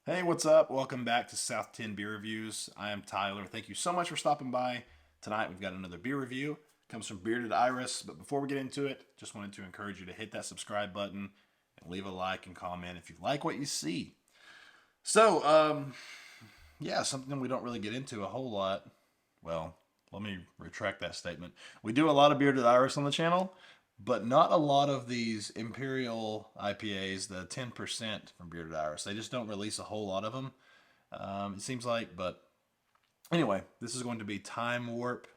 Hey, what's up? Welcome back to South 10 Beer Reviews. I am Tyler. Thank you so much for stopping by. Tonight we've got another beer review. It comes from Bearded Iris, but before we get into it, just wanted to encourage you to hit that subscribe button and leave a like and comment if you like what you see. So, yeah, something we don't really get into a whole lot. Well, let me retract that statement. We do a lot of Bearded Iris on the channel, but not a lot of these Imperial IPAs, the 10% from Bearded Iris. They just don't release a whole lot of them, it seems like. But anyway, this is going to be Time Warp.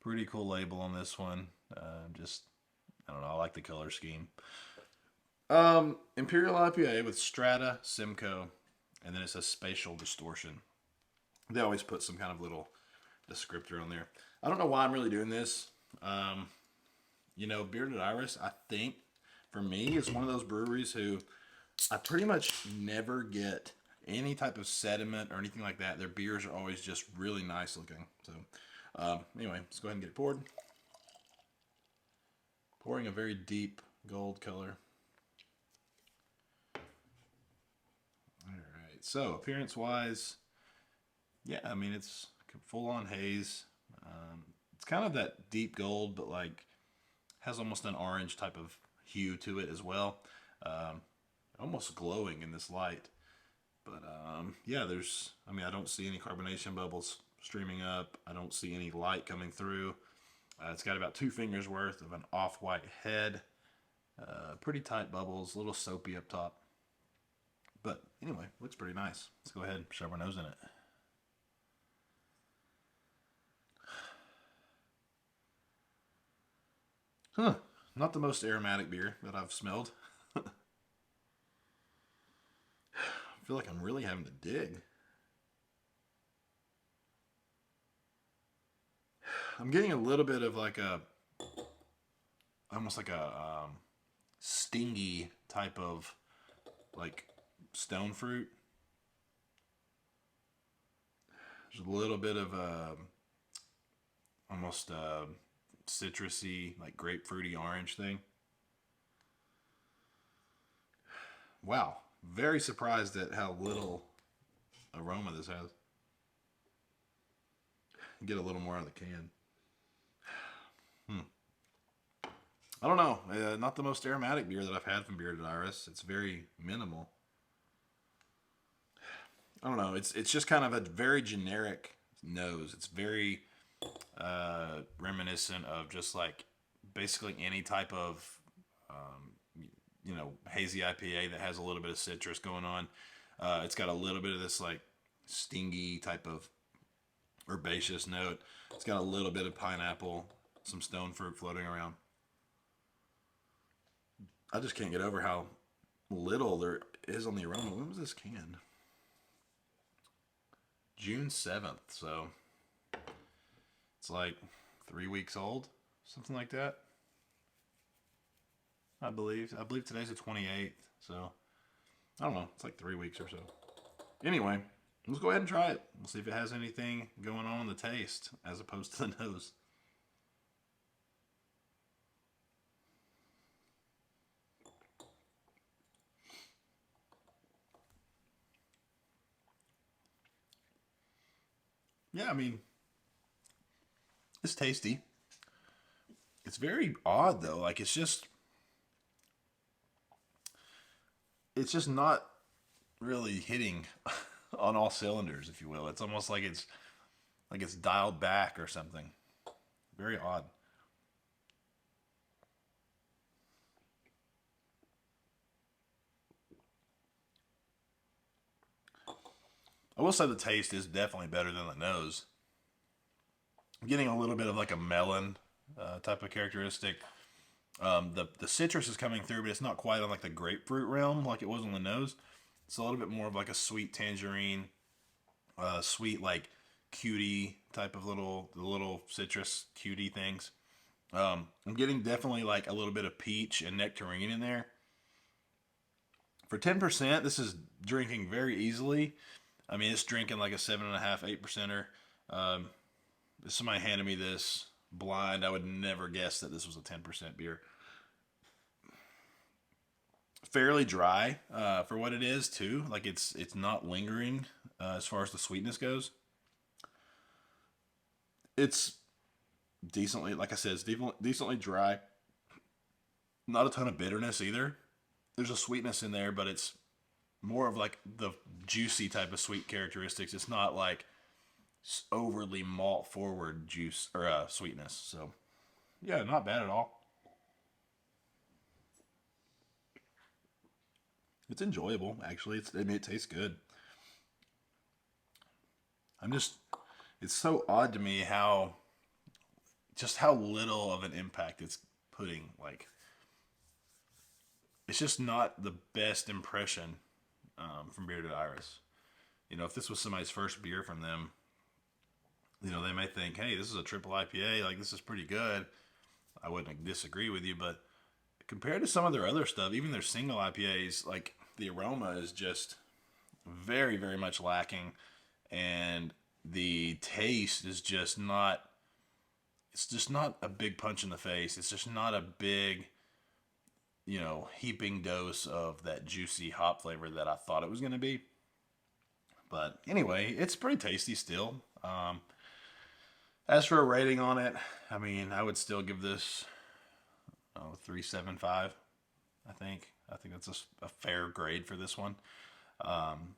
Pretty cool label on this one. I don't know, I like the color scheme. Imperial IPA with Strata, Simcoe, and then it says Spatial Distortion. They always put some kind of little descriptor on there. I don't know why I'm really doing this. Um, Bearded Iris, I think, for me, is one of those breweries who I pretty much never get any type of sediment or anything like that. Their beers are always just really nice looking. So, anyway, let's go ahead and get it poured. Pouring a very deep gold color. All right. So, appearance wise, yeah, I mean, it's full on haze. It's kind of that deep gold, but like has almost an orange type of hue to it as well. Um, Almost glowing in this light. But yeah, I don't see any carbonation bubbles streaming up. I don't see any light coming through. It's got about 2 fingers worth of an off-white head. Pretty tight bubbles, a little soapy up top. But anyway, looks pretty nice. Let's go ahead and shove our nose in it. Huh. Not the most aromatic beer that I've smelled. I feel like I'm really having to dig. I'm getting a little bit of like almost like a stingy type of like stone fruit. There's a little bit of almost citrusy, like grapefruity orange thing. Wow, very surprised at how little aroma this has. Get a little more out of the can. Hmm. I don't know. Not the most aromatic beer that I've had from Bearded Iris. It's very minimal. I don't know. It's just kind of a very generic nose. It's very reminiscent of just like basically any type of hazy IPA that has a little bit of citrus going on. It's got a little bit of this like stingy type of herbaceous note. It's got a little bit of pineapple, some stone fruit floating around. I just can't get over how little there is on the aroma. When was this can? June 7th. So it's like 3 weeks old, something like that. I believe. I believe today's the 28th. So I don't know. It's like 3 weeks or so. Anyway, let's go ahead and try it. We'll see if it has anything going on in the taste as opposed to the nose. Yeah, I mean, it's tasty. It's very odd though. Like it's just not really hitting on all cylinders, if you will. It's almost like it's dialed back or something. Very odd. I will say the taste is definitely better than the nose. I'm getting a little bit of like a melon type of characteristic. The citrus is coming through, but it's not quite on like the grapefruit realm like it was on the nose. It's a little bit more of like a sweet tangerine, sweet like cutie type of little citrus cutie things. I'm getting definitely like a little bit of peach and nectarine in there. For 10%, this is drinking very easily. I mean, it's drinking like a 7.5, 8%er. Um, if somebody handed me this blind, I would never guess that this was a 10% beer. fairly dry for what it is too. Like it's not lingering as far as the sweetness goes. It's decently, like I said, it's decently dry. Not a ton of bitterness either. There's a sweetness in there, but it's more of like the juicy type of sweet characteristics. It's not like overly malt forward juice or sweetness. So yeah, not bad at all. It's enjoyable actually. I mean, it tastes good. I'm just it's so odd to me how little of an impact it's putting. Like it's just not the best impression from Bearded Iris. You know, if this was somebody's first beer from them, you know, they may think, hey, this is a triple IPA, like this is pretty good. I wouldn't disagree with you, but compared to some of their other stuff, even their single IPAs, like the aroma is just very, very much lacking, and the taste is just not. It's just not a big punch in the face. It's just not a big, you know, heaping dose of that juicy hop flavor that I thought it was going to be. But anyway, it's pretty tasty still. As for a rating on it, I mean, I would still give this 3.75. I think that's a fair grade for this one. Um,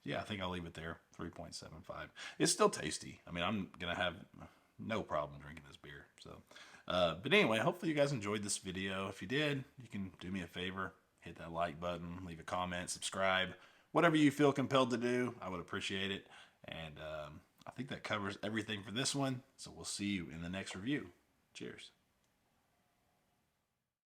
yeah, I think I'll leave it there. 3.75. It's still tasty. I mean, I'm gonna have no problem drinking this beer. So, but anyway, hopefully you guys enjoyed this video. If you did, you can do me a favor, hit that like button, leave a comment, subscribe, whatever you feel compelled to do. I would appreciate it. And I think that covers everything for this one. So we'll see you in the next review. Cheers.